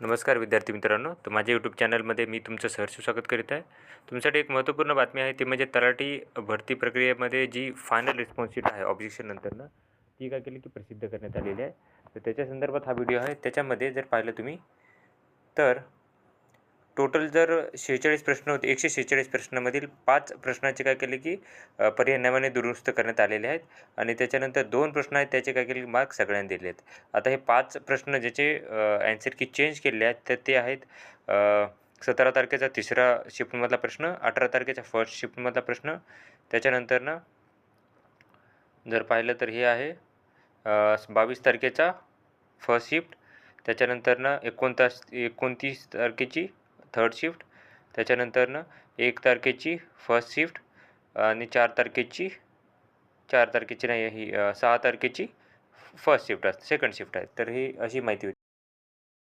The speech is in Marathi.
नमस्कार विद्यार्थी मित्रांनो, तर माझ्या यूट्यूब चॅनलमध्ये मी तुमचं सहर्ष स्वागत करीत आहे. तुमच्यासाठी एक महत्त्वपूर्ण बातमी आहे, ती म्हणजे तलाठी भरती प्रक्रियेमध्ये जी फायनल रिस्पॉन्स शीट आहे ऑब्जेक्शन नंतरनं, ती काय केली की प्रसिद्ध करण्यात आलेली आहे. तर त्याच्या संदर्भात हा व्हिडिओ आहे. त्याच्यामध्ये जर पाहिलं तुम्ही तर टोटल जर 46 प्रश्न होते, 146 प्रश्नामधील 5 प्रश्नाचे काय केले की पर्याय नव्याने दुरुस्त करण्यात आलेले आहेत आणि त्याच्यानंतर 2 प्रश्न आहेत त्याचे काय केले मार्क्स सगळ्यांना दिले आहेत. आता हे 5 प्रश्न ज्याचे ॲन्सर की चेंज केलेले आहेत तर ते आहेत 17 तारखेचा तिसरा शिफ्टमधला प्रश्न, 18 तारखेचा फर्स्ट शिफ्टमधला प्रश्न, त्याच्यानंतरनं जर पाहिलं तर हे आहे 22 तारखेचा फर्स्ट शिफ्ट, त्याच्यानंतरनं 29 तारखेची थर्ड शिफ्ट, त्याच्यानंतरनं 1 तारखेची फर्स्ट शिफ्ट आणि 4 तारखेची नाही ही 6 तारखेची फर्स्ट शिफ्ट असते, सेकंड शिफ्ट आहे. तर ही अशी माहिती होती.